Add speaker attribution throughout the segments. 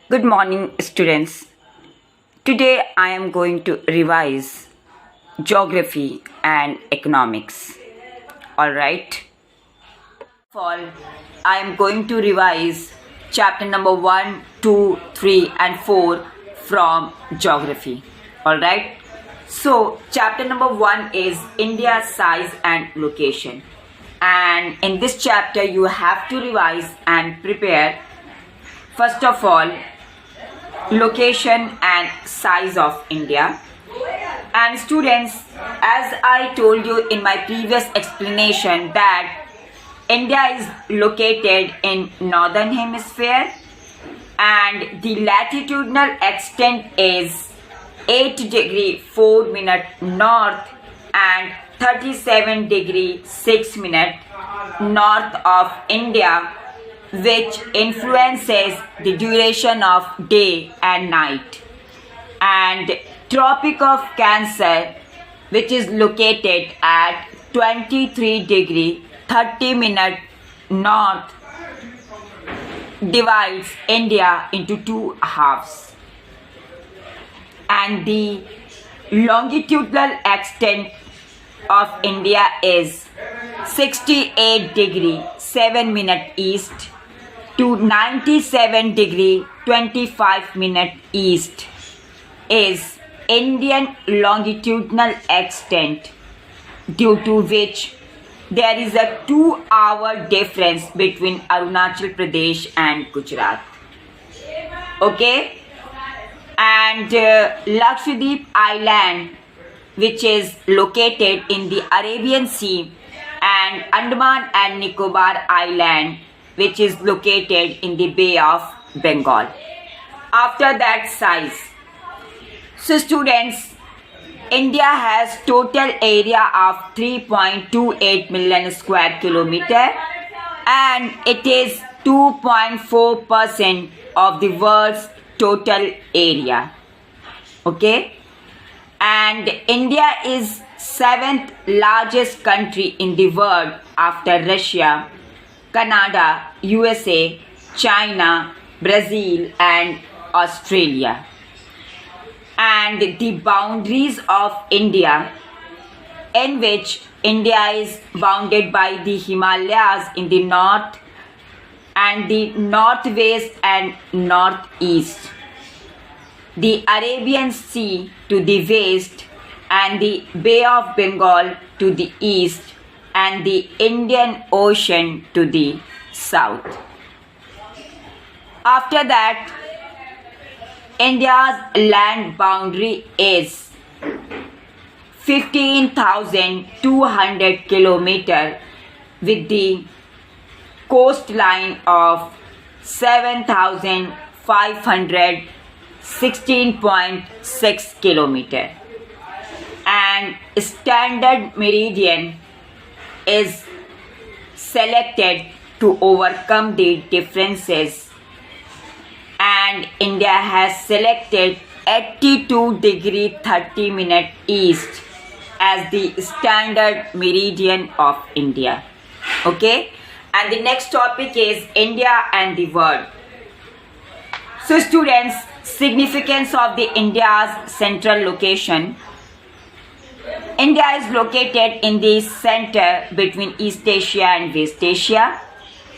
Speaker 1: Good morning, students. Today I am going to revise geography and economics. Alright? First of all, I am going to revise chapter number 1, 2, 3, and 4 from geography. Alright? So, chapter number 1 is India's size and location. And in this chapter, you have to revise and prepare, first of all, location and size of India. And students, as I told you in my previous explanation that India is located in northern hemisphere and the latitudinal extent is 8 degree 4 minute north and 37 degree 6 minute north of India, which influences the duration of day and night. And Tropic of Cancer, which is located at 23 degree 30 minute north, divides India into two halves. And the longitudinal extent of India is 68 degree 7 minute east to 97 degree 25 minute east is Indian longitudinal extent, due to which there is a 2-hour difference between Arunachal Pradesh and Gujarat. Okay? And Lakshadweep Island, which is located in the Arabian Sea, and Andaman and Nicobar Island, which is located in the Bay of Bengal. After that, size. So students, India has total area of 3.28 million square kilometer and it is 2.4% of the world's total area. Okay? And India is 7th largest country in the world after Russia, Canada, USA, China, Brazil, and Australia. And the boundaries of India, in which India is bounded by the Himalayas in the north and the northwest and northeast, the Arabian Sea to the west and the Bay of Bengal to the east and the Indian Ocean to the south. After that, India's land boundary is 15,200 kilometers with the coastline of 7,516.6 kilometers. And standard meridian is selected to overcome the differences, and India has selected 82 degree 30 minute east as the standard meridian of India. Okay, and the next topic is India and the world. So students, significance of the India's central location. India is located in the center between East Asia and West Asia,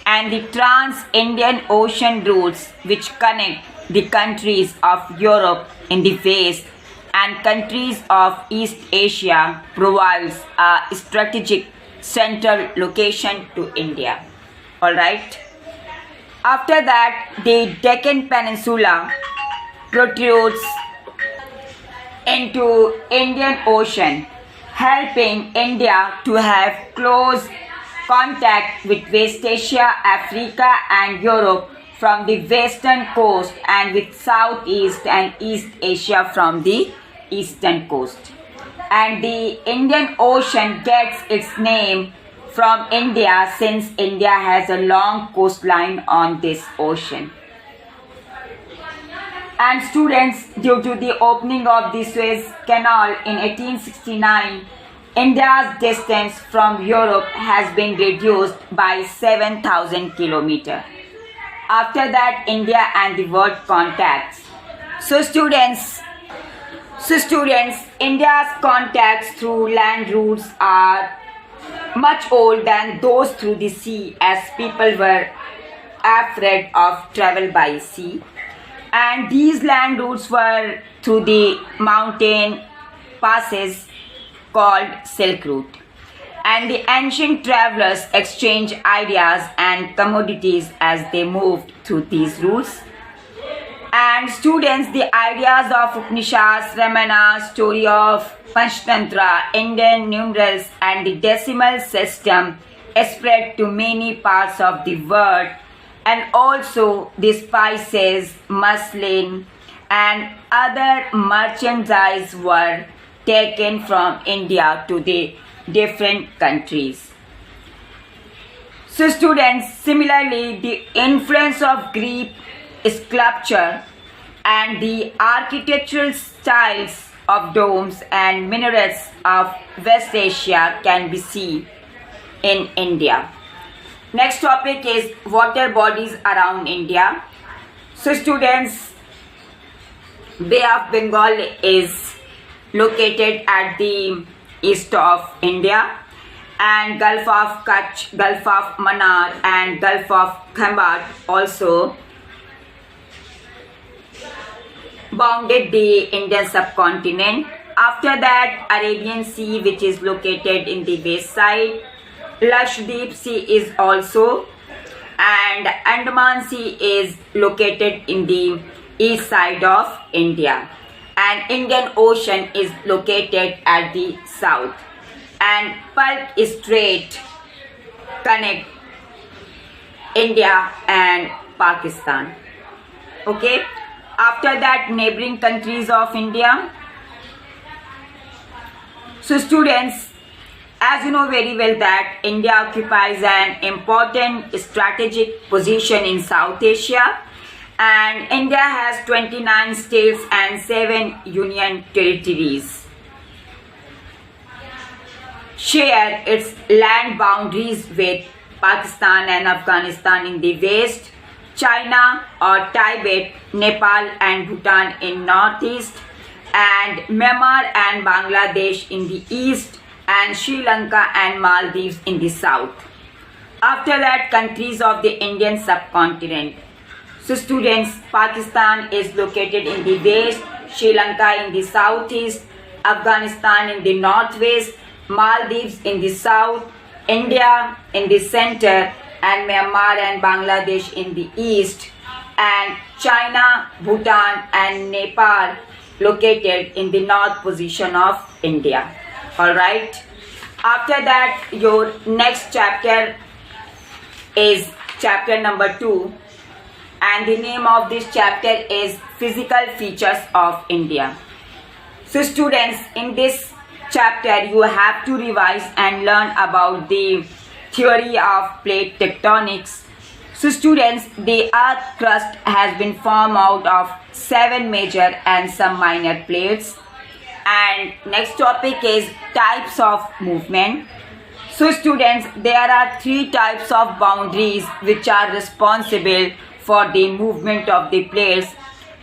Speaker 1: and the trans-Indian Ocean routes which connect the countries of Europe in the west and countries of East Asia provides a strategic central location to India. Alright. After that, the Deccan Peninsula protrudes into Indian Ocean, helping India to have close contact with West Asia, Africa and Europe from the western coast and with Southeast and East Asia from the eastern coast. And the Indian Ocean gets its name from India since India has a long coastline on this ocean. And students, due to the opening of the Suez Canal in 1869, India's distance from Europe has been reduced by 7,000 kilometers. After that, India and the world contacts. So students, India's contacts through land routes are much older than those through the sea, as people were afraid of travel by sea. And these land routes were through the mountain passes called Silk Route. And the ancient travelers exchanged ideas and commodities as they moved through these routes. And students, the ideas of Upanishads, Ramana, story of Panchtantra, Indian numerals and the decimal system spread to many parts of the world, and also the spices, muslin and other merchandise were taken from India to the different countries. So students, similarly, the influence of Greek sculpture and the architectural styles of domes and minarets of West Asia can be seen in India. Next topic is water bodies around India. So students, Bay of Bengal is located at the east of India, and Gulf of Kutch, Gulf of Mannar and Gulf of Khambat also bounded the Indian subcontinent. After that, Arabian Sea, which is located in the west side, Lakshadweep Sea is also, and Andaman Sea is located in the east side of India, and Indian Ocean is located at the south, and Palk Strait connect India and Pakistan. Okay. After that, neighboring countries of India. So students, as you know very well that India occupies an important strategic position in South Asia, and India has 29 states and 7 union territories. Share its land boundaries with Pakistan and Afghanistan in the west, China or Tibet, Nepal and Bhutan in northeast, and Myanmar and Bangladesh in the east, and Sri Lanka and Maldives in the south. After that, countries of the Indian subcontinent. So students, Pakistan is located in the west, Sri Lanka in the southeast, Afghanistan in the northwest, Maldives in the south, India in the center, and Myanmar and Bangladesh in the east, and China, Bhutan and Nepal located in the north position of India. Alright. After that, your next chapter is chapter number 2, and the name of this chapter is Physical Features of India. So students, in this chapter you have to revise and learn about the theory of plate tectonics. So students, the earth crust has been formed out of 7 major and some minor plates. And next topic is types of movement. So students, there are 3 types of boundaries which are responsible for the movement of the plates.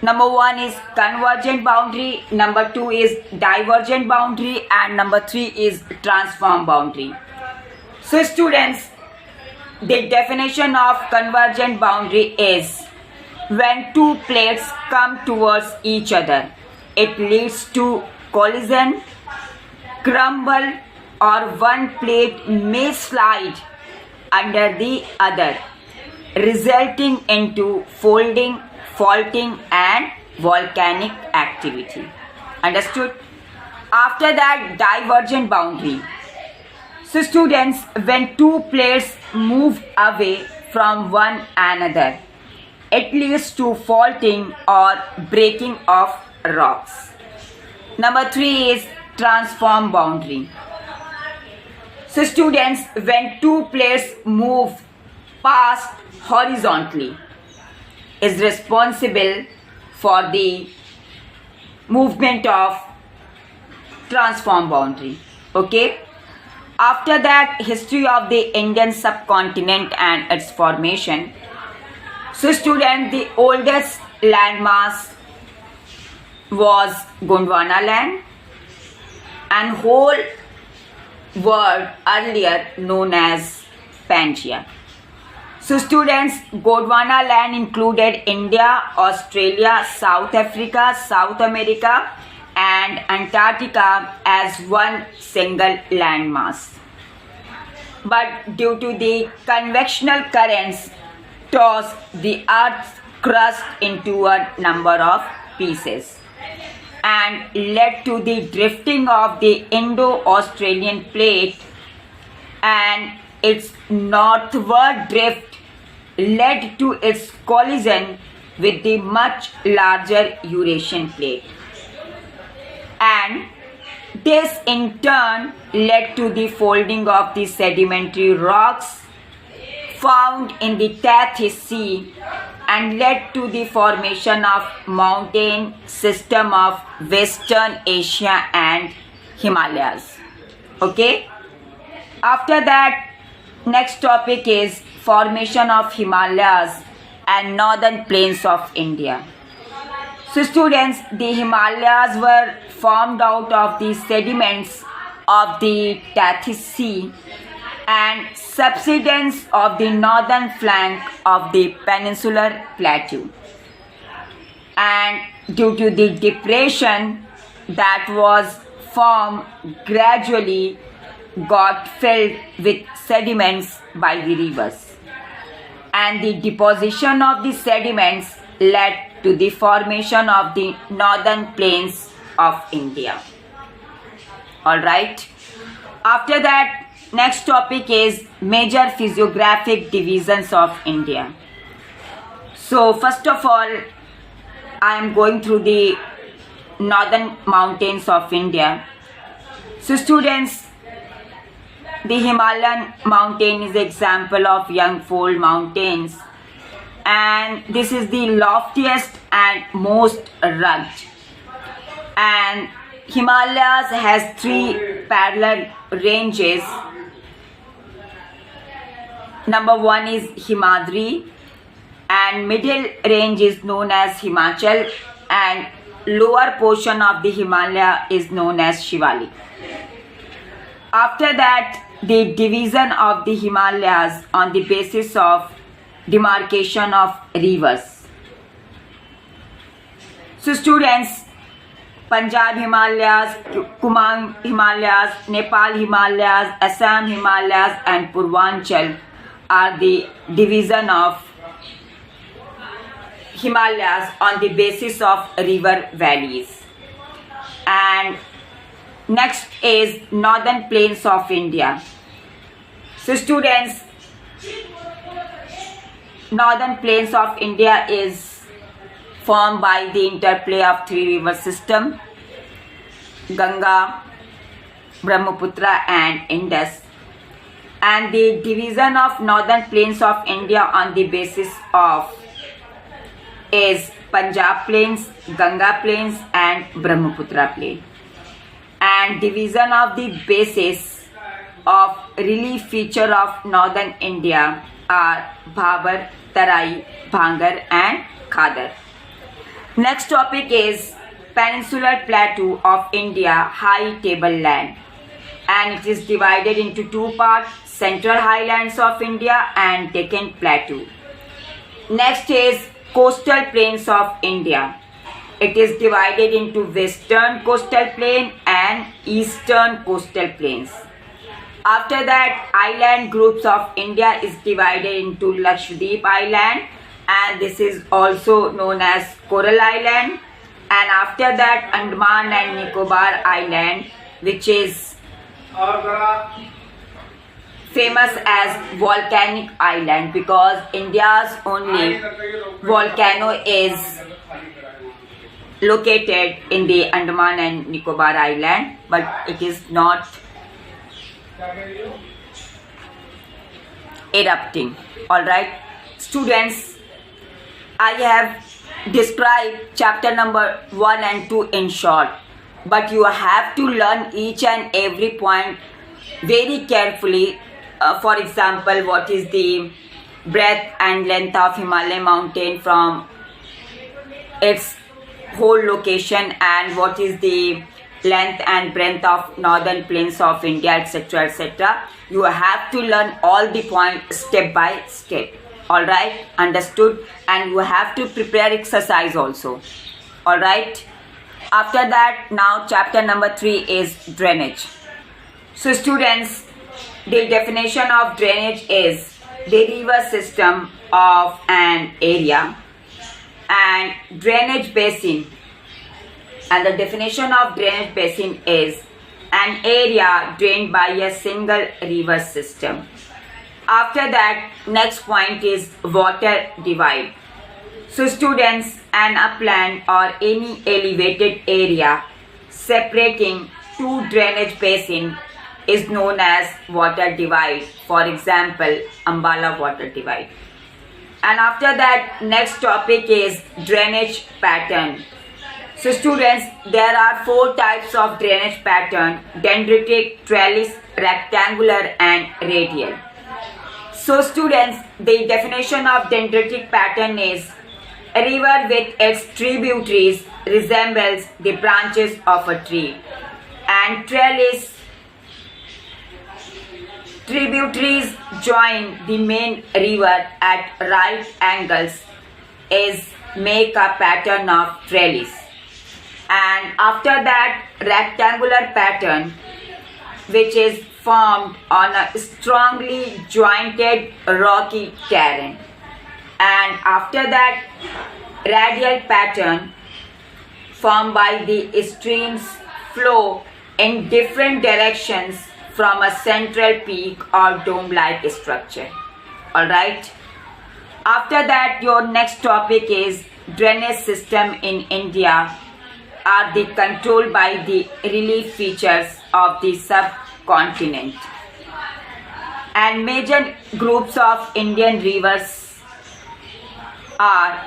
Speaker 1: Number 1 is convergent boundary, number 2 is divergent boundary, and number 3 is transform boundary. So students, the definition of convergent boundary is when 2 plates come towards each other, it leads to collision, crumble, or one plate may slide under the other, resulting into folding, faulting and volcanic activity. Understood? After that, divergent boundary. So students, when 2 plates move away from one another, it leads to faulting or breaking of rocks. Number 3 is transform boundary. So students, when 2 plates move past horizontally, is responsible for the movement of transform boundary. Okay. After that, history of the Indian subcontinent and its formation. So students, the oldest landmass was Gondwana land, and whole world earlier known as Pangaea. So students, Gondwana land included India, Australia, South Africa, South America and Antarctica as one single landmass. But due to the convectional currents tossed the earth's crust into a number of pieces and led to the drifting of the Indo-Australian plate, and its northward drift led to its collision with the much larger Eurasian plate, and this in turn led to the folding of the sedimentary rocks found in the Tethys Sea and led to the formation of mountain system of Western Asia and Himalayas. Okay. After that, next topic is formation of Himalayas and northern plains of India. So students, the Himalayas were formed out of the sediments of the Tethys Sea and subsidence of the northern flank of the peninsular plateau, and due to the depression that was formed gradually got filled with sediments by the rivers, and the deposition of the sediments led to the formation of the northern plains of India. Alright. After that, next topic is major physiographic divisions of India. So first of all, I am going through the northern mountains of India. So students, the Himalayan mountain is an example of young fold mountains, and this is the loftiest and most rugged. And Himalayas has 3 parallel ranges. Number 1 is Himadri, and middle range is known as Himachal, and lower portion of the Himalaya is known as Shivalik. After that, the division of the Himalayas on the basis of demarcation of rivers. So students, Punjab Himalayas, Kumang Himalayas, Nepal Himalayas, Assam Himalayas and Purvanchal are the division of Himalayas on the basis of river valleys. And next is northern plains of India. So students, northern plains of India is formed by the interplay of 3 river system, Ganga, Brahmaputra and Indus, and the division of northern plains of India on the basis of is Punjab plains, Ganga plains and Brahmaputra plain, and division of the basis of relief feature of northern India are Bhabar, Tarai, Bhangar and Khadar. Next topic is Peninsular Plateau of India, high tableland, and it is divided into 2 parts, Central Highlands of India and Deccan Plateau. Next is Coastal Plains of India. It is divided into Western Coastal Plain and Eastern Coastal Plains. After that, island groups of India is divided into Lakshadweep Island, and this is also known as Coral Island, and after that Andaman and Nicobar Island, which is famous as volcanic island because India's only volcano is located in the Andaman and Nicobar Island, but it is not erupting. Alright students, I have described chapter number 1 and 2 in short, but you have to learn each and every point very carefully. For example, what is the breadth and length of Himalayan mountain from its whole location, and what is the length and breadth of northern plains of India, etc., etc. You have to learn all the points step by step. Alright, understood? And you have to prepare exercise also. Alright. After that, now chapter number 3 is drainage. So students, the definition of drainage is the river system of an area, and drainage basin. And the definition of drainage basin is an area drained by a single river system. After that, next point is water divide. So students, an upland or any elevated area separating two drainage basin is known as water divide. For example, Ambala water divide. And after that, next topic is drainage pattern. So students, there are 4 types of drainage pattern: dendritic, trellis, rectangular and radial. So students, the definition of dendritic pattern is a river with its tributaries resembles the branches of a tree, and trellis, tributaries join the main river at right angles is make a pattern of trellis. And after that, rectangular pattern, which is formed on a strongly jointed rocky terrain. And after that, radial pattern, formed by the streams flow in different directions from a central peak or dome-like structure. Alright. After that, your next topic is drainage system in India are the controlled by the relief features of the subcontinent. And major groups of Indian rivers are,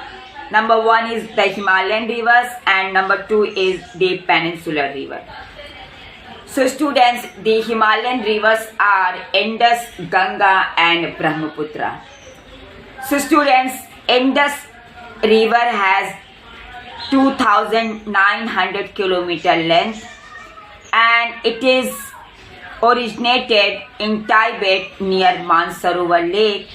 Speaker 1: number 1 is the Himalayan rivers, and number 2 is the peninsular river. So students, the Himalayan rivers are Indus, Ganga and Brahmaputra. So students, Indus river has 2,900 kilometer length, and it is originated in Tibet near Mansarovar Lake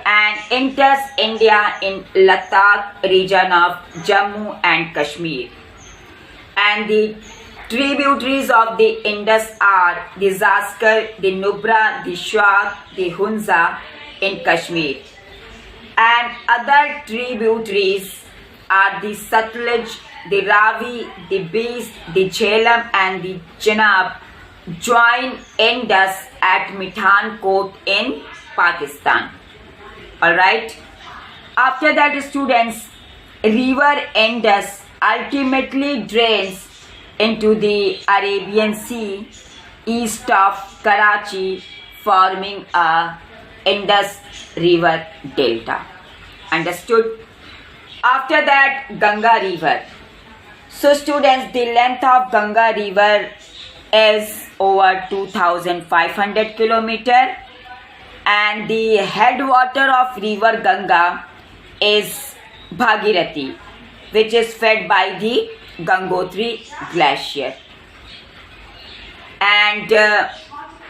Speaker 1: and enters India in Ladakh region of Jammu and Kashmir. And the tributaries of the Indus are the Zaskar, the Nubra, the Swat, the Hunza in Kashmir. And other tributaries are the Satluj, the Ravi, the Beas, the Jhelum and the Chenab join Indus at Mithankot in Pakistan. Alright. After that, students, river Indus ultimately drains into the Arabian Sea east of Karachi, forming a Indus River Delta. Understood? After that, Ganga River. So students, the length of Ganga River is over 2,500 kilometer, and the headwater of river Ganga is Bhagirathi, which is fed by the Gangotri glacier, and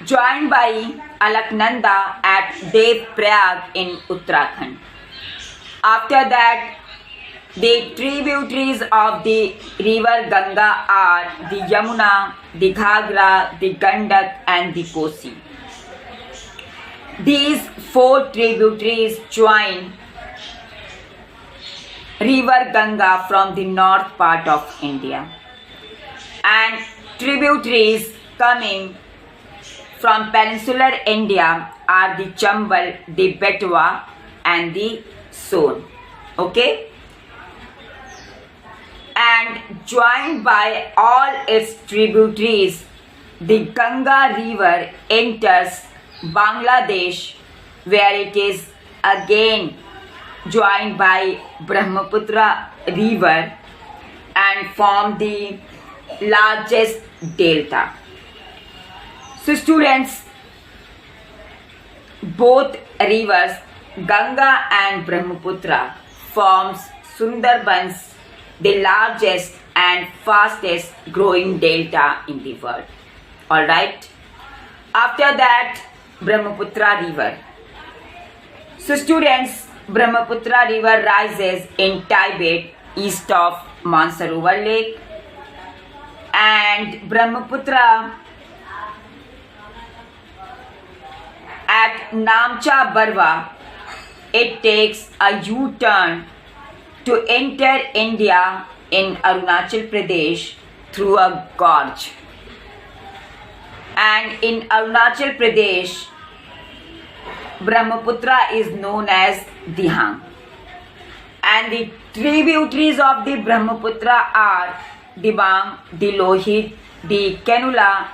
Speaker 1: joined by Alaknanda at Dev Prayag in Uttarakhand. After that, the tributaries of the river Ganga are the Yamuna, the Ghagra, the Gandak and the Kosi. These 4 tributaries join river Ganga from the north part of India, and tributaries coming from peninsular India are the Chambal, the Betwa and the Son. Okay? And joined by all its tributaries, the Ganga River enters Bangladesh, where it is again joined by Brahmaputra River and form the largest delta. So students, both rivers Ganga and Brahmaputra forms Sundarbans, the largest and fastest growing delta in the world. Alright. After that, Brahmaputra River. So students, Brahmaputra River rises in Tibet east of Mansarovar Lake, and Brahmaputra at Namcha Barwa, it takes a U-turn to enter India in Arunachal Pradesh through a gorge. And in Arunachal Pradesh, Brahmaputra is known as Dihang. And the tributaries of the Brahmaputra are Dibang, the Lohit, the Kanula,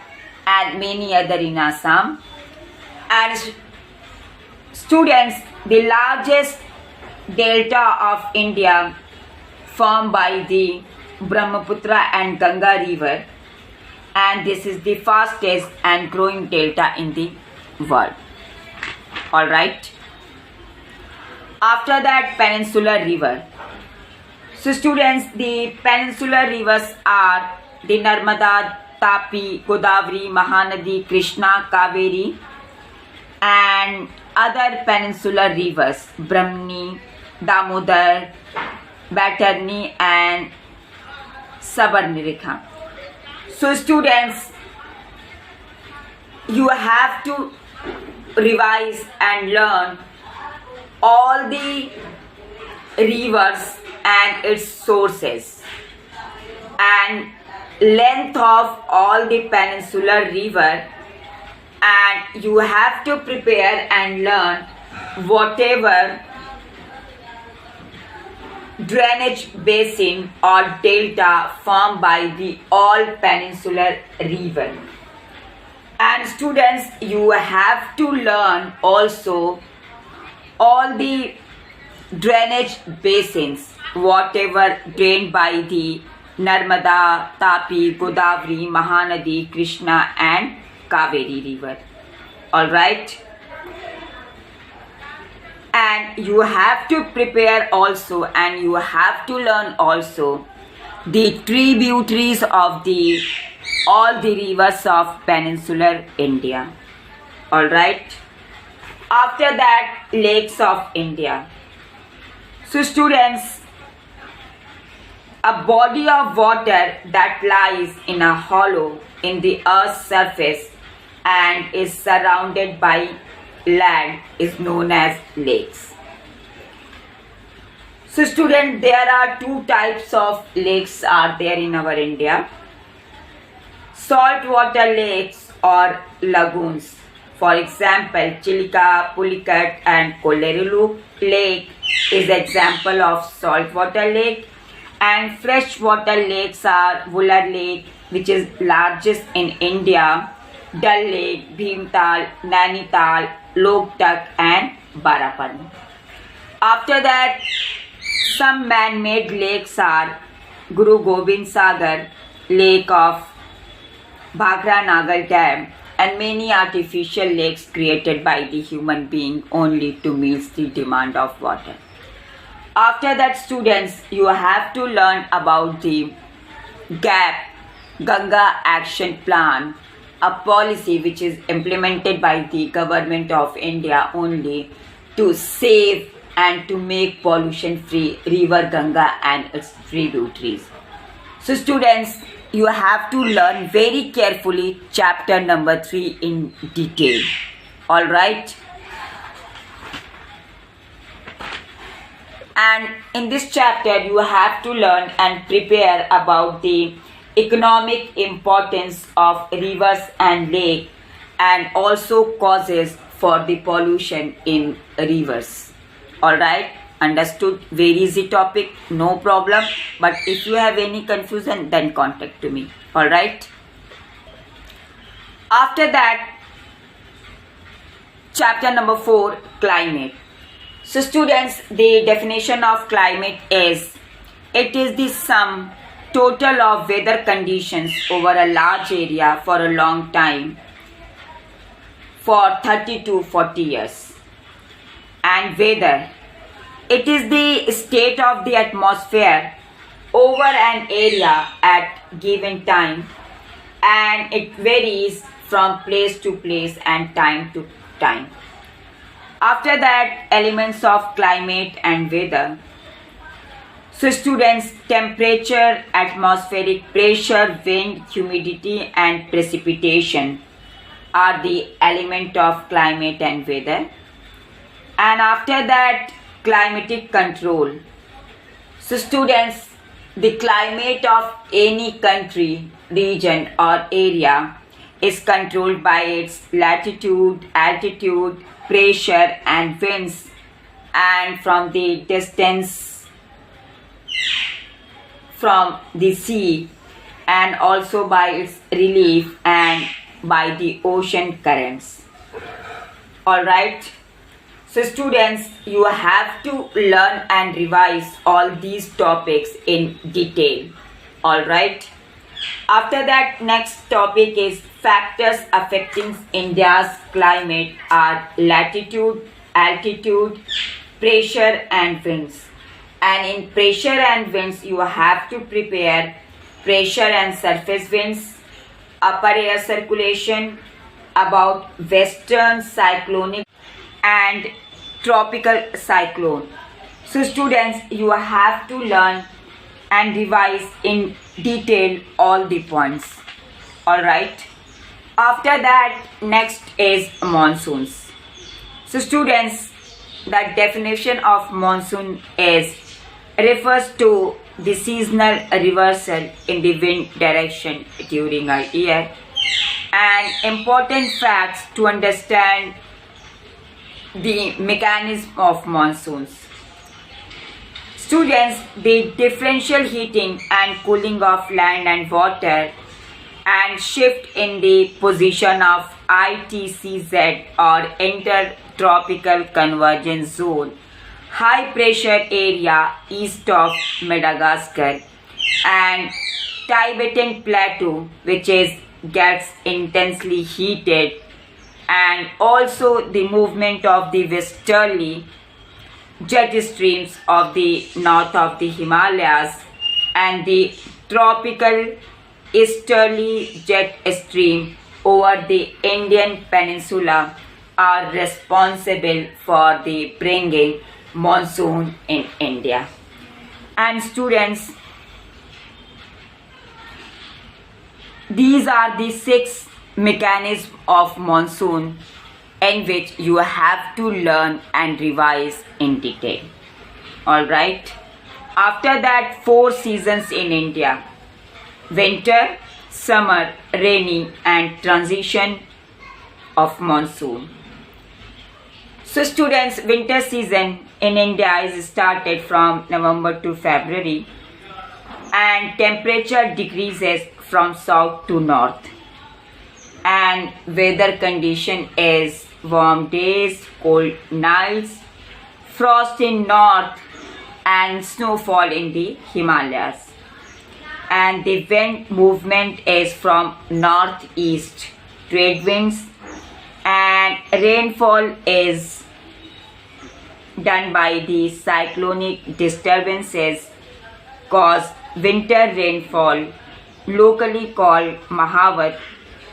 Speaker 1: and many other in Assam. And students, the largest delta of India formed by the Brahmaputra and Ganga river, and this is the fastest and growing delta in the world. Alright. After that, peninsular river. So students, the peninsular rivers are the Narmada, Tapi, Godavari, Mahanadi, Krishna, Kaveri, and other peninsular rivers, Brahmani, Damodar, Baitarni, and Sabarnarekha. So students, you have to revise and learn all the rivers and its sources and length of all the peninsular river, and you have to prepare and learn whatever drainage basin or delta formed by the all peninsular river. And students, you have to learn also all the drainage basins, whatever drained by the Narmada, Tapi, Godavari, Mahanadi, Krishna, and Kaveri river. Alright. And you have to prepare also, and you have to learn also the tributaries of the all the rivers of peninsular India. Alright. After that, lakes of India. So students, a body of water that lies in a hollow in the earth's surface and is surrounded by land is known as lakes. So students, there are two types of lakes are there in our India. Saltwater lakes or lagoons. For example, Chilika, Pulicat, and Kollerulu Lake is example of saltwater lake. And freshwater lakes are Vular Lake, which is largest in India, Dal Lake, Bhimtal, Nainital, Loktak, and Barapani. After that, some man-made lakes are Guru Gobind Sagar, Lake of Bhagra Nagar Dam, and many artificial lakes created by the human being only to meet the demand of water. After that, students, you have to learn about the GAP, Ganga Action Plan, a policy which is implemented by the government of India only to save and to make pollution-free river Ganga and its tributaries. So students, you have to learn very carefully chapter number 3 in detail. Alright? And in this chapter, you have to learn and prepare about the economic importance of rivers and lakes, and also causes for the pollution in rivers. Alright? Understood? Very easy topic, no problem. But if you have any confusion, then contact to me. Alright? After that, chapter number 4, climate. So students, the definition of climate is, it is the sum total of weather conditions over a large area for a long time for 30 to 40 years. And weather. It is the state of the atmosphere over an area at given time, and it varies from place to place and time to time. After that, elements of climate and weather. So students, temperature, atmospheric pressure, wind, humidity and precipitation are the element of climate and weather. And after that, climatic control. So students, the climate of any country, region or area is controlled by its latitude, altitude, pressure and winds, and from the distance from the sea, and also by its relief and by the ocean currents. Alright. So students, you have to learn and revise all these topics in detail. Alright. After that, next topic is factors affecting India's climate are latitude, altitude, pressure and winds. And in pressure and winds, you have to prepare pressure and surface winds, upper air circulation, about western cyclonic and tropical cyclone. So students, you have to learn and revise in detail all the points. Alright. After that, next is monsoons. So students, the definition of monsoon refers to the seasonal reversal in the wind direction during a year. And important facts to understand the mechanism of monsoons. Students, the differential heating and cooling of land and water and shift in the position of ITCZ or Intertropical Convergence Zone, high pressure area east of Madagascar, and Tibetan Plateau, which gets intensely heated, and also the movement of the westerly jet streams of the north of the Himalayas and the tropical easterly jet stream over the Indian peninsula are responsible for the bringing monsoon in India. And students, these are the 6 mechanisms of monsoon in which you have to learn and revise in detail. Alright. After that, 4 seasons in India: winter, summer, rainy and transition of monsoon. So students, winter season in India is started from November to February, and temperature decreases from south to north, and weather condition is warm days, cold nights, frost in north and snowfall in the Himalayas. And the wind movement is from northeast, trade winds, and rainfall is done by the cyclonic disturbances cause winter rainfall, locally called Mahavat,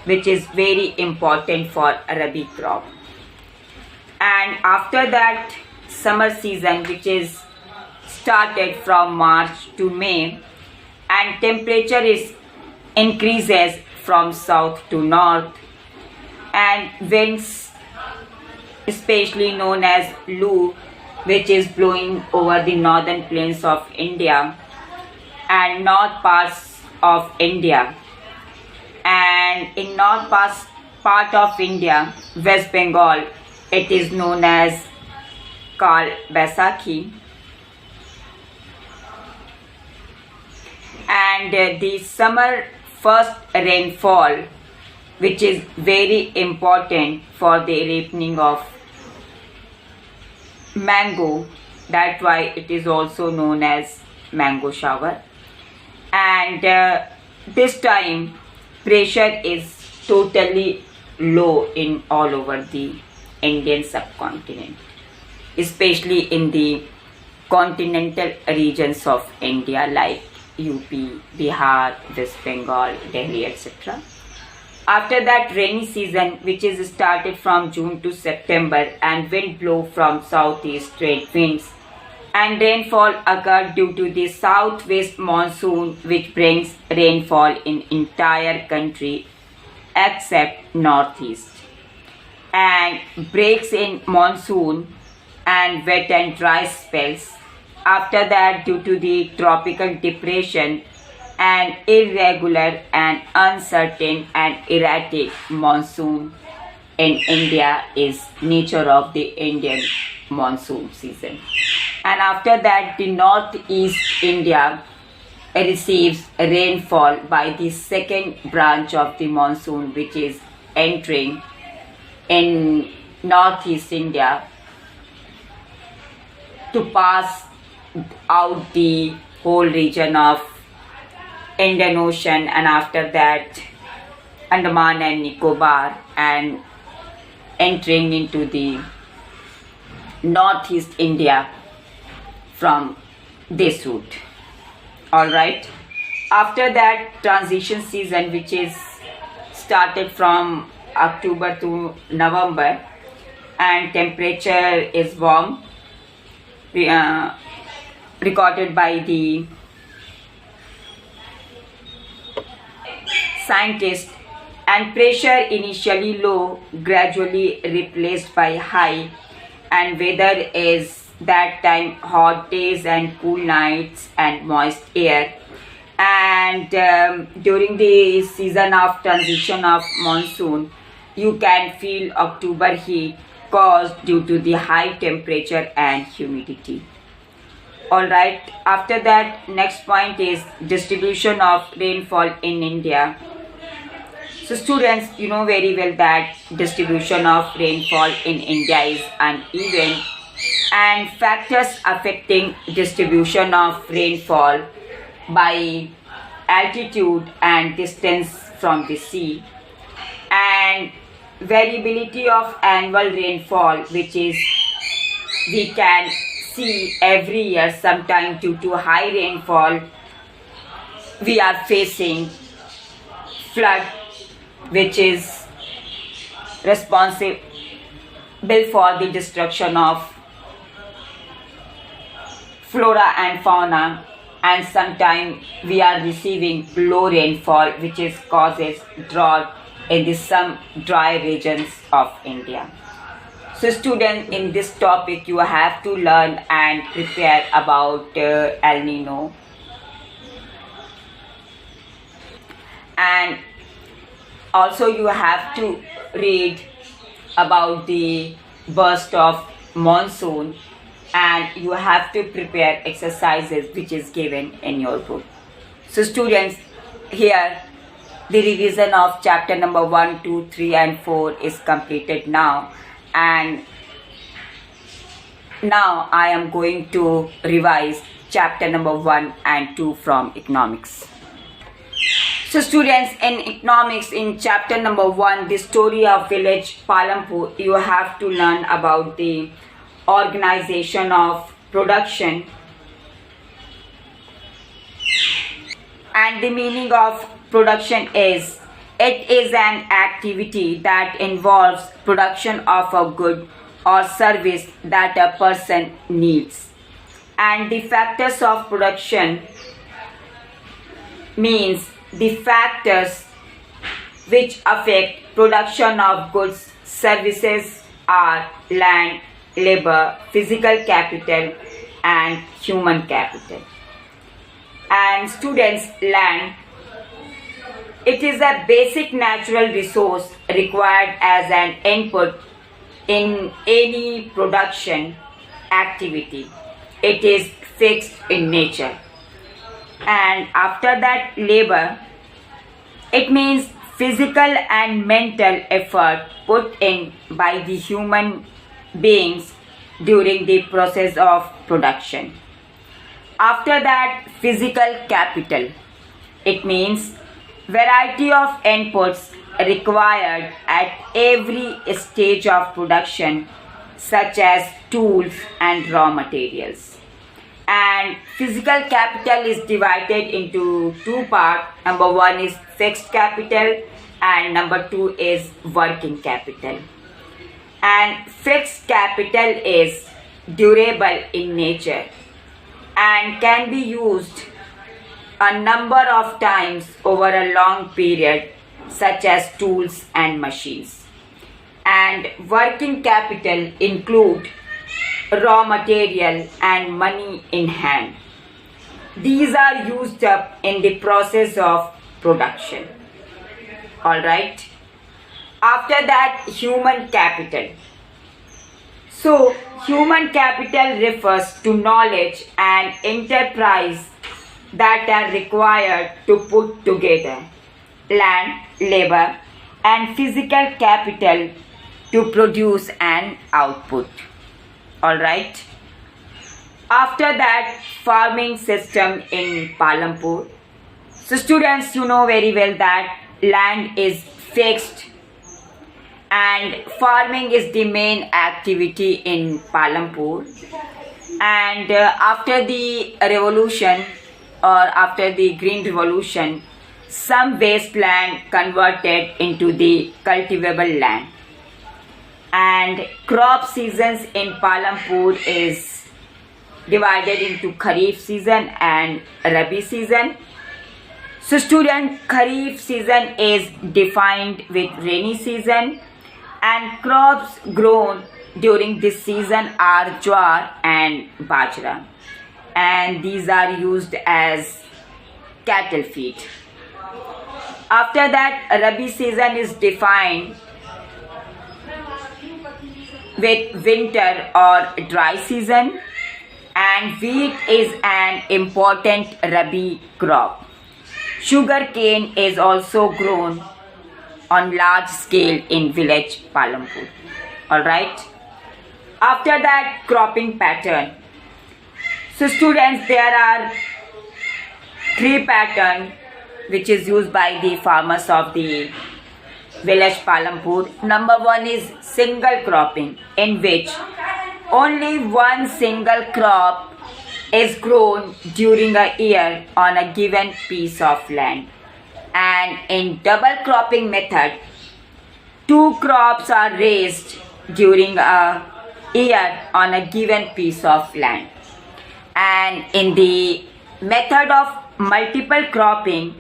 Speaker 1: which is very important for Rabi crop. And after that, summer season, which is started from March to May, and temperature increases from south to north, and winds, especially known as Lu, which is blowing over the northern plains of India and north parts of India. And in north part of India, West Bengal, it is known as Kal Baisakhi. And the summer first rainfall, which is very important for the ripening of mango, that's why it is also known as mango shower. And this time pressure is totally low in all over the Indian subcontinent. especially in the continental regions of India like UP, Bihar, West Bengal, Delhi, etc. After that, rainy season, which is started from June to September, and wind blow from southeast trade winds, and rainfall occurred due to the southwest monsoon, which brings rainfall in entire country except northeast, and breaks in monsoon and wet and dry spells. After that, due to the tropical depression, an irregular and uncertain and erratic monsoon in India is nature of the Indian monsoon season. And after that, the northeast India receives rainfall by the second branch of the monsoon, which is entering in northeast India to pass out the whole region of Indian Ocean, and after that Andaman and Nicobar, and entering into the northeast India from this route. Alright. After that, transition season, which is started from October to November, and temperature is warm, recorded by the scientists, and pressure initially low, gradually replaced by high, and weather is that time hot days and cool nights and moist air. And during the season of transition of monsoon, you can feel October heat caused due to the high temperature and humidity. Alright, after that, next point is distribution of rainfall in India. So students, you know very well that distribution of rainfall in India is uneven, and factors affecting distribution of rainfall by altitude and distance from the sea, and variability of annual rainfall, which is we can see every year. Sometime due to high rainfall we are facing flood, which is responsible for the destruction of flora and fauna, and sometimes we are receiving low rainfall, which is causes drought in some dry regions of India. So students, in this topic you have to learn and prepare about El Nino, and also you have to read about the burst of monsoon, and you have to prepare exercises which is given in your book. So students, here the revision of chapter number 1, 2, 3 and 4 is completed now, and now I am going to revise chapter number 1 and 2 from economics. So students, in economics, in chapter number 1, the story of village Palampur, you have to learn about the organization of production, and the meaning of production is it is an activity that involves production of a good or service that a person needs, and the factors of production means the factors which affect production of goods, services are land, labor, physical capital and human capital. And students, land, it is a basic natural resource required as an input in any production activity. It is fixed in nature. And after that, labor, it means physical and mental effort put in by the human beings during the process of production. After that, physical capital, it means variety of inputs required at every stage of production such as tools and raw materials. And physical capital is divided into two parts. Number one is fixed capital and number two is working capital. And fixed capital is durable in nature and can be used a number of times over a long period, such as tools and machines. And working capital include raw material and money in hand. These are used up in the process of production. Alright. After that, human capital. So, human capital refers to knowledge and enterprise that are required to put together land, labor, and physical capital to produce an output. Alright. After that, farming system in Palampur. So students, you know very well that land is fixed and farming is the main activity in Palampur. And after the revolution or after the green revolution, some wasteland converted into the cultivable land. And crop seasons in Palampur is divided into Kharif season and Rabi season. So student, Kharif season is defined with rainy season and crops grown during this season are jowar and bajra, and these are used as cattle feed. After that, Rabi season is defined with winter or dry season, and wheat is an important Rabi crop. Sugarcane is also grown on large scale in village Palampur. Alright. After that, cropping pattern. So students, there are three patterns which is used by the farmers of the village Palampur. Number one is single cropping, in which only one single crop is grown during a year on a given piece of land. And in double cropping method, two crops are raised during a year on a given piece of land. And in the method of multiple cropping,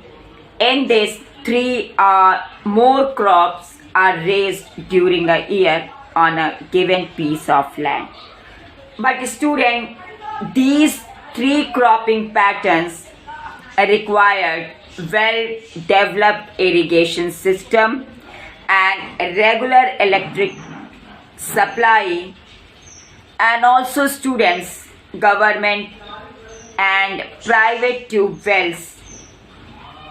Speaker 1: in this three or more crops are raised during a year on a given piece of land. But student, these three cropping patterns required well-developed irrigation system and regular electric supply, and also students, government and private tube wells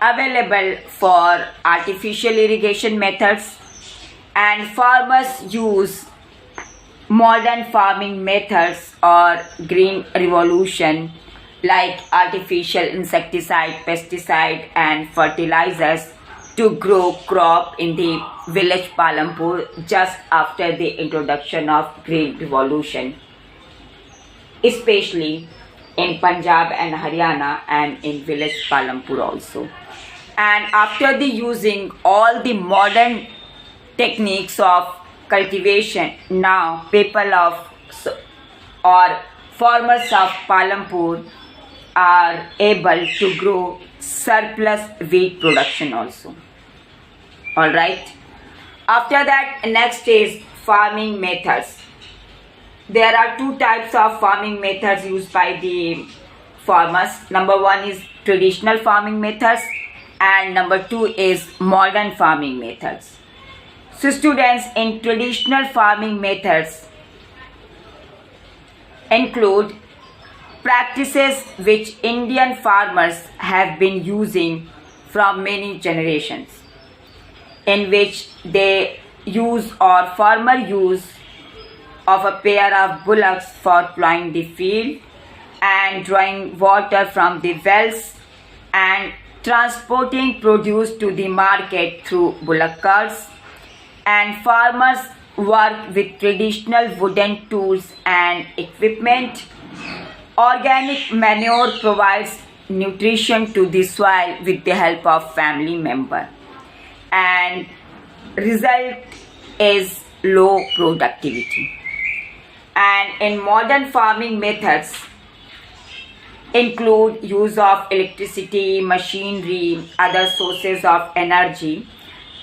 Speaker 1: available for artificial irrigation methods, and farmers use modern farming methods or green revolution like artificial insecticide, pesticide and fertilizers to grow crop in the village Palampur just after the introduction of green revolution, especially in Punjab and Haryana and in village Palampur also. And after the using all the modern techniques of cultivation, now people of or farmers of Palampur are able to grow surplus wheat production also. Alright. After that, next is farming methods. There are two types of farming methods used by the farmers. Number one is traditional farming methods and number two is modern farming methods. So students, in traditional farming methods include practices which Indian farmers have been using from many generations, in which they use or farmer use of a pair of bullocks for plowing the field and drawing water from the wells and transporting produce to the market through bullock carts. And farmers work with traditional wooden tools and equipment. Organic manure provides nutrition to the soil with the help of family member, and result is low productivity. And in modern farming methods include use of electricity, machinery, other sources of energy,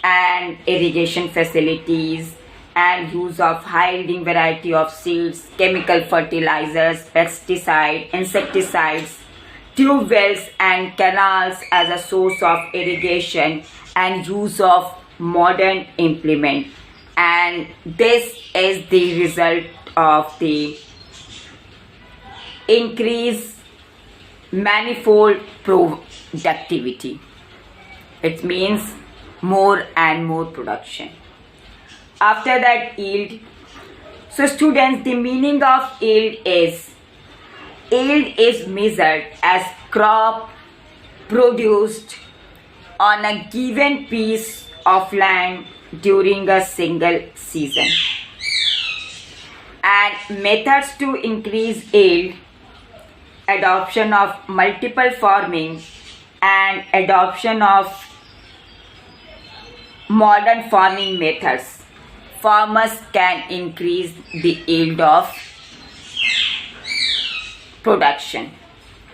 Speaker 1: and irrigation facilities, and use of high yielding variety of seeds, chemical fertilizers, pesticide, insecticides, tube wells and canals as a source of irrigation, and use of modern implement. And this is the result of the increased manifold productivity. It means more and more production. After that, yield. So students, the meaning of yield is measured as crop produced on a given piece of land during a single season. And methods to increase yield: adoption of multiple farming and adoption of modern farming methods. Farmers can increase the yield of production.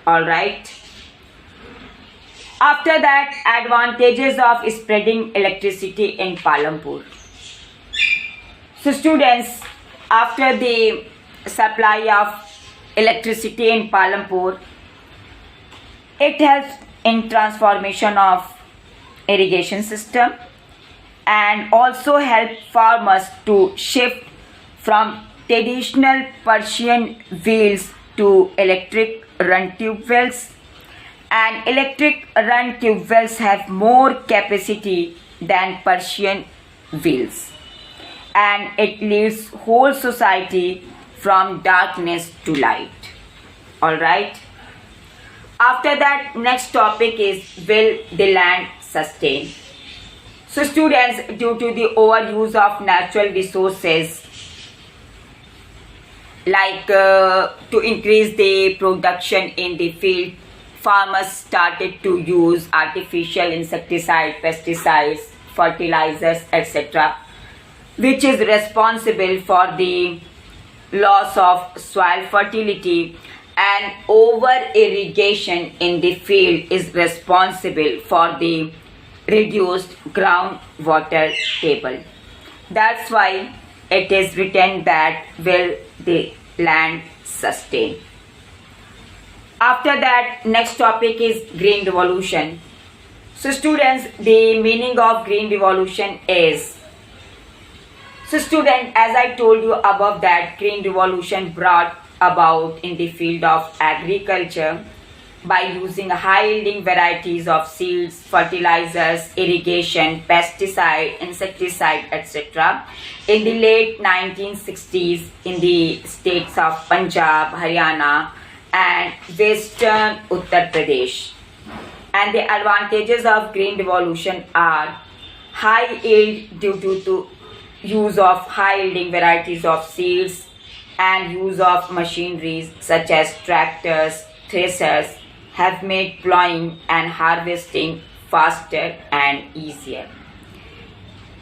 Speaker 1: Alright. After that, advantages of spreading electricity in Palampur. So students, after the supply of electricity in Palampur, it helps in transformation of irrigation system, and also help farmers to shift from traditional Persian wheels to electric run tube wells. And electric run tube wells have more capacity than Persian wheels, and it leads whole society from darkness to light. Alright. After that, next topic is, will the land sustain? So students, due to the overuse of natural resources, like to increase the production in the field, farmers started to use artificial insecticide, pesticides, fertilizers, etc., which is responsible for the loss of soil fertility, and over irrigation in the field is responsible for the reduced groundwater table. That's why it is written that, will the land sustain? After that, next topic is Green Revolution. So students, the meaning of Green Revolution is, so student, as I told you above that Green Revolution brought about in the field of agriculture by using high yielding varieties of seeds, fertilizers, irrigation, pesticide, insecticide, etc. in the late 1960s in the states of Punjab, Haryana and western Uttar Pradesh. And the advantages of Green Revolution are high yield due to use of high yielding varieties of seeds, and use of machineries such as tractors, threshers have made plowing and harvesting faster and easier.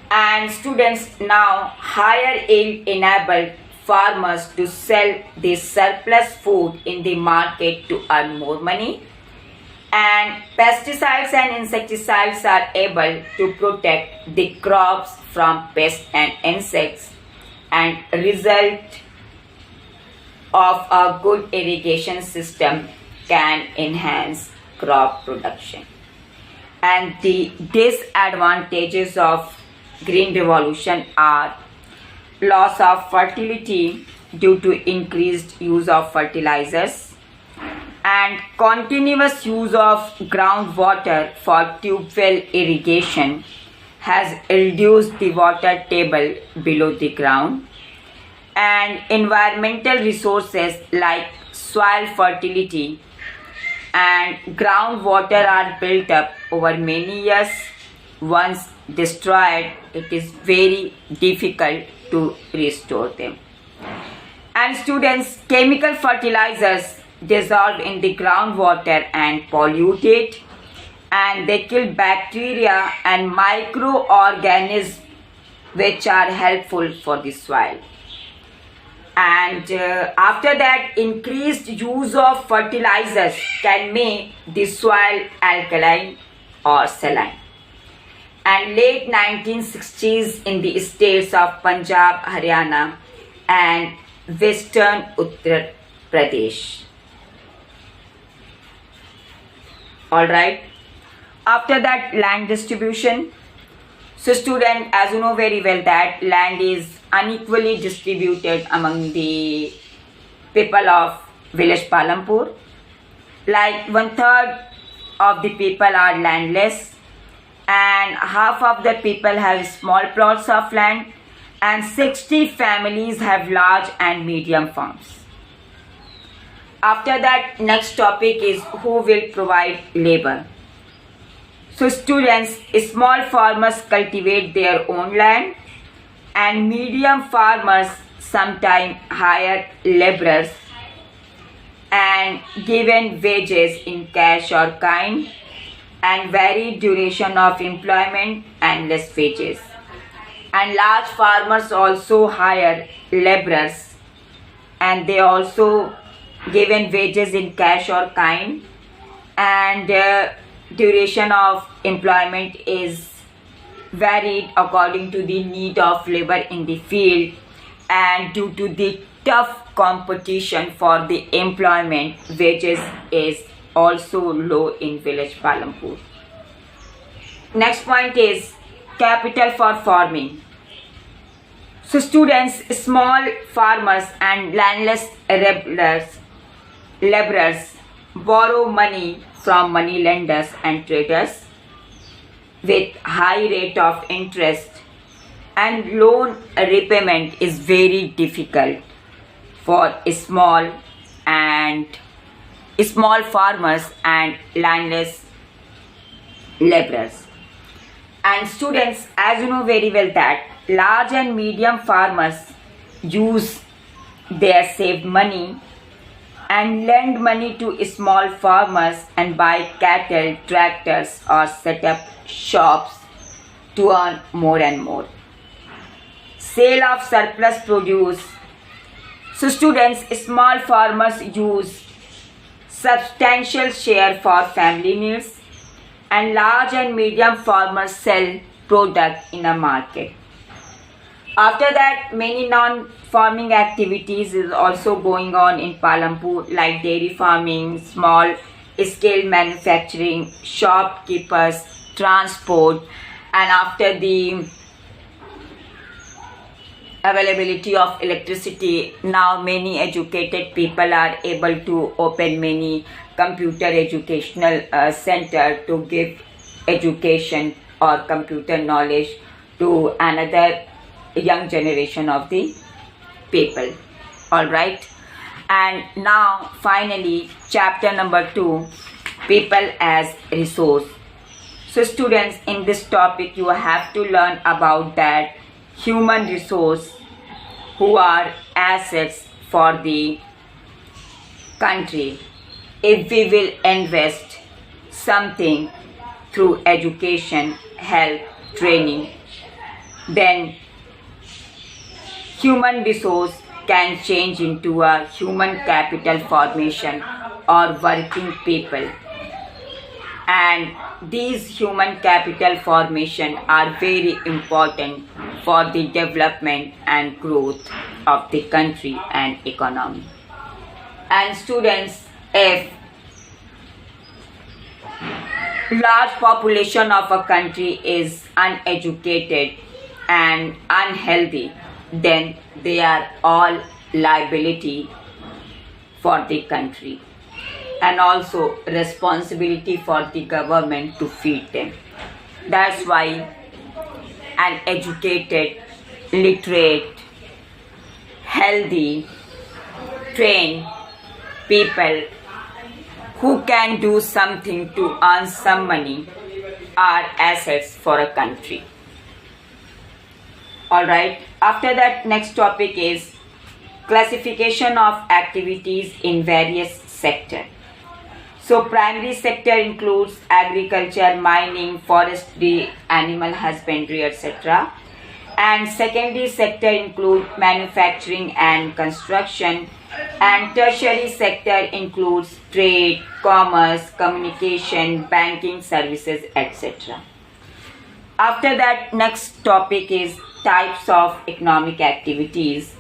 Speaker 1: And students, now higher yield enabled farmers to sell the surplus food in the market to earn more money, and pesticides and insecticides are able to protect the crops from pests and insects, and result of a good irrigation system can enhance crop production. And the disadvantages of Green Revolution are loss of fertility due to increased use of fertilizers, and continuous use of groundwater for tube well irrigation has reduced the water table below the ground, and environmental resources like soil fertility and groundwater are built up over many years, once destroyed, it is very difficult to restore them. And students, chemical fertilizers dissolve in the groundwater and pollute it, and they kill bacteria and microorganisms which are helpful for the soil. And after that, increased use of fertilizers can make the soil alkaline or saline. And late 1960s in the states of Punjab, Haryana and western Uttar Pradesh. Alright. After that, land distribution. So student, as you know very well that land is unequally distributed among the people of village Palampur. Like 1/3 of the people are landless, and half of the people have small plots of land, and 60 families have large and medium farms. After that, next topic is who will provide labor. So students, small farmers cultivate their own land, and medium farmers sometimes hire laborers and given wages in cash or kind, and varied duration of employment and less wages. And large farmers also hire laborers, and they also given wages in cash or kind, and duration of employment is varied according to the need of labor in the field, and due to the tough competition for the employment, wages is also low in village Palampur. Next point is capital for farming. So students, small farmers and landless laborers borrow money from money lenders and traders with high rate of interest, and loan repayment is very difficult for small farmers and landless laborers. And students, as you know very well that large and medium farmers use their saved money and lend money to small farmers and buy cattle, tractors or set up shops to earn more and more. Sale of surplus produce. So students, small farmers use substantial share for family needs, and large and medium farmers sell product in a market. After that, many non-farming activities is also going on in Palampur, like dairy farming, small scale manufacturing, shopkeepers, transport, and after the availability of electricity, now many educated people are able to open many computer educational center to give education or computer knowledge to another young generation of the people. All right. And now finally, chapter number 2, people as resource. So students, in this topic you have to learn about that human resource who are assets for the country. If we will invest something through education, health, training, then human resource can change into a human capital formation or working people. And these human capital formation are very important for the development and growth of the country and economy. And students, if large population of a country is uneducated and unhealthy, then they are all liability for the country, and also responsibility for the government to feed them. That's why an educated, literate, healthy, trained people who can do something to earn some money are assets for a country. Alright, after that, next topic is classification of activities in various sectors. So primary sector includes agriculture, mining, forestry, animal husbandry, etc. And secondary sector includes manufacturing and construction. And tertiary sector includes trade, commerce, communication, banking services, etc. After that, next topic is types of economic activities.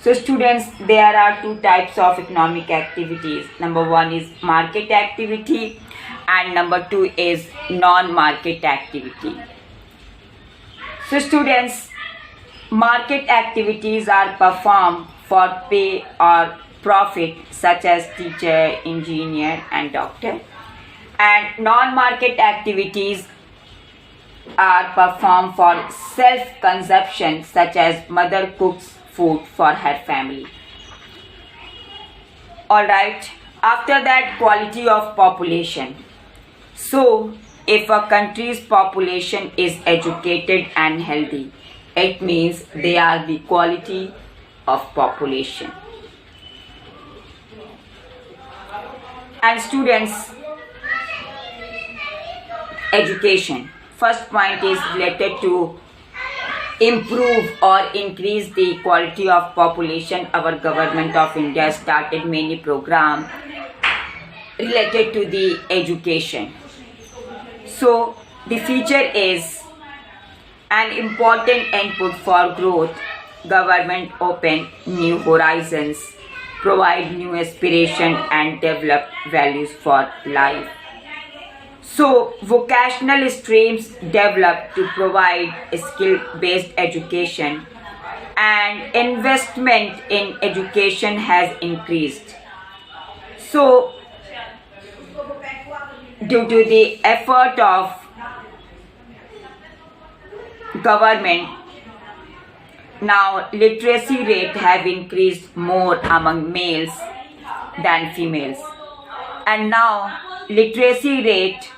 Speaker 1: So students, there are two types of economic activities. Number one is market activity and number two is non-market activity. So students, market activities are performed for pay or profit, such as teacher, engineer and doctor. And non-market activities are performed for self-consumption, such as mother cooks food for her family. Alright, after that, quality of population. So, if a country's population is educated and healthy, it means they are the quality of population. And students, education. First point is related to improve or increase the quality of population. Our government of India started many programs related to the education. So the feature is an important input for growth. Government open new horizons, provide new aspiration and develop values for life. So, vocational streams developed to provide skill-based education, and investment in education has increased. So, due to the effort of government, now literacy rate have increased more among males than females. And now literacy rate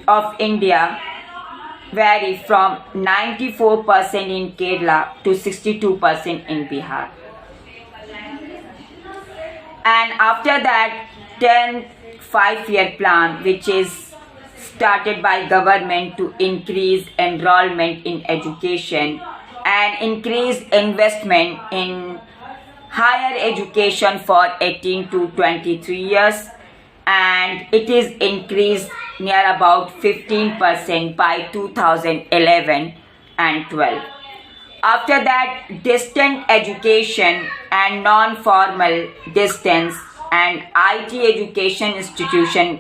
Speaker 1: of India vary from 94% in Kerala to 62% in Bihar. And after that, 10th 5-year plan, which is started by government to increase enrollment in education and increase investment in higher education for 18 to 23 years, and it is increased near about 15% by 2011 and 12. After that, distant education and non-formal distance and IT education institutions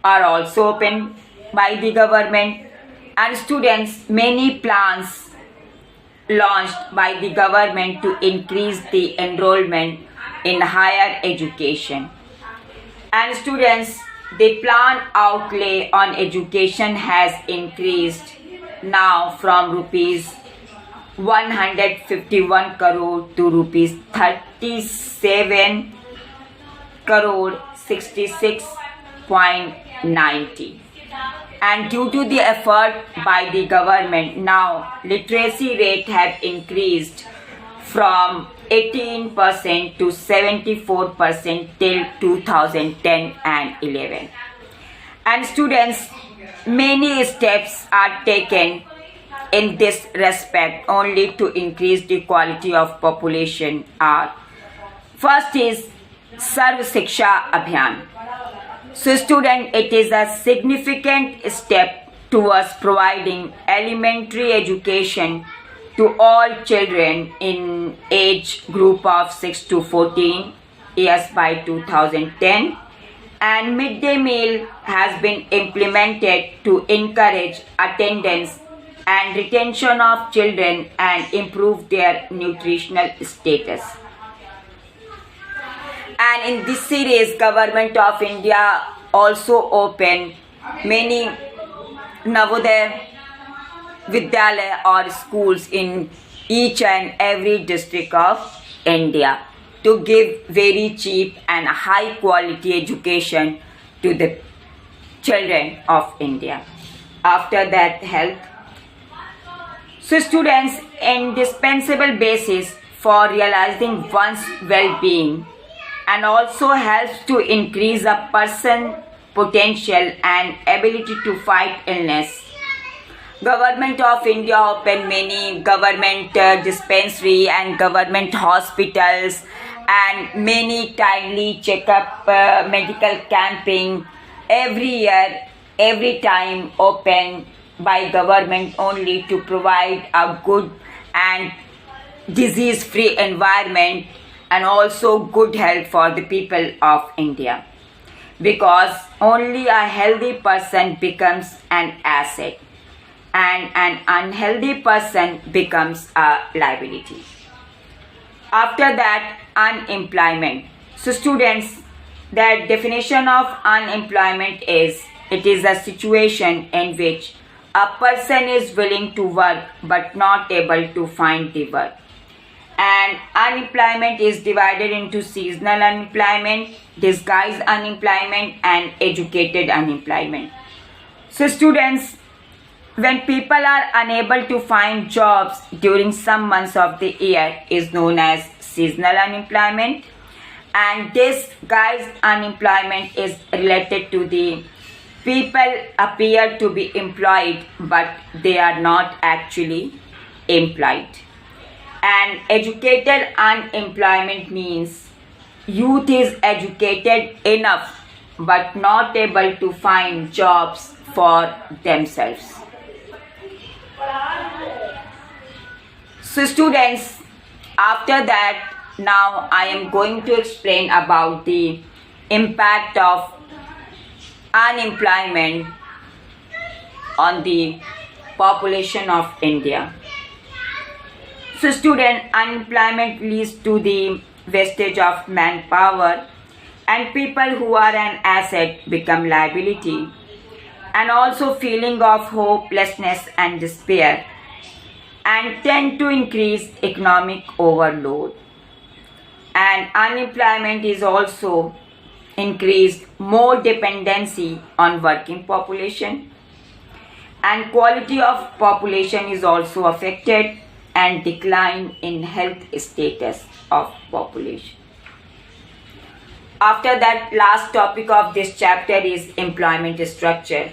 Speaker 1: are also opened by the government, and students, many plans launched by the government to increase the enrollment in higher education. And students, the plan outlay on education has increased now from rupees 151 crore to rupees 37 crore 66.90. And due to the effort by the government, now literacy rate have increased from 18% to 74% till 2010 and 11. And students, many steps are taken in this respect only to increase the quality of population. First is Sarv Shiksha Abhiyan. So student, it is a significant step towards providing elementary education to all children in age group of 6 to 14 years by 2010, and midday meal has been implemented to encourage attendance and retention of children and improve their nutritional status. And in this series, Government of India also opened many Navodaya Vidyalaya or schools in each and every district of India to give very cheap and high quality education to the children of India. After that, health. So students, indispensable basis for realizing one's well-being and also helps to increase a person's potential and ability to fight illness. Government of India opened many government dispensary and government hospitals and many timely checkup medical camping every year, every time open by government only to provide a good and disease-free environment and also good health for the people of India. Because only a healthy person becomes an asset and an unhealthy person becomes a liability. After that, unemployment. So students, the definition of unemployment is, it is a situation in which a person is willing to work but not able to find the work. And unemployment is divided into seasonal unemployment, disguised unemployment and educated unemployment. So students, when people are unable to find jobs during some months of the year is known as seasonal unemployment, and this disguised unemployment is related to the people appear to be employed but they are not actually employed. And educated unemployment means youth is educated enough but not able to find jobs for themselves. So students, after that, now I am going to explain about the impact of unemployment on the population of India. So student, unemployment leads to the wastage of manpower and people who are an asset become liability, and also feeling of hopelessness and despair, and tend to increase economic overload. And unemployment is also increased more dependency on working population, and quality of population is also affected and decline in health status of population. After that, last topic of this chapter is employment structure.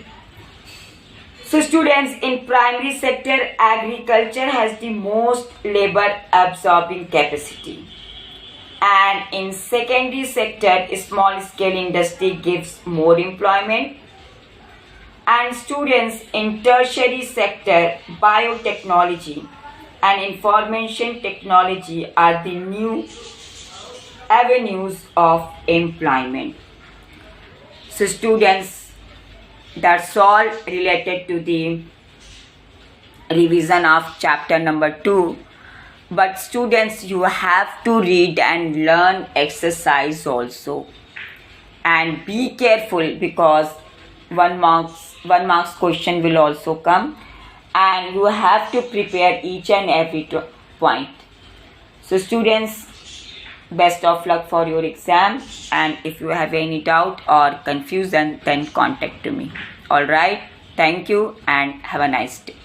Speaker 1: So students, in primary sector, agriculture has the most labor absorbing capacity. And in secondary sector, small scale industry gives more employment. And students, in tertiary sector, biotechnology and information technology are the new avenues of employment. So students, that's all related to the revision of chapter number 2. But students, you have to read and learn exercise also. And be careful because one marks question will also come. And you have to prepare each and every point. So students, best of luck for your exam, and if you have any doubt or confusion, then contact me. Alright, thank you and have a nice day.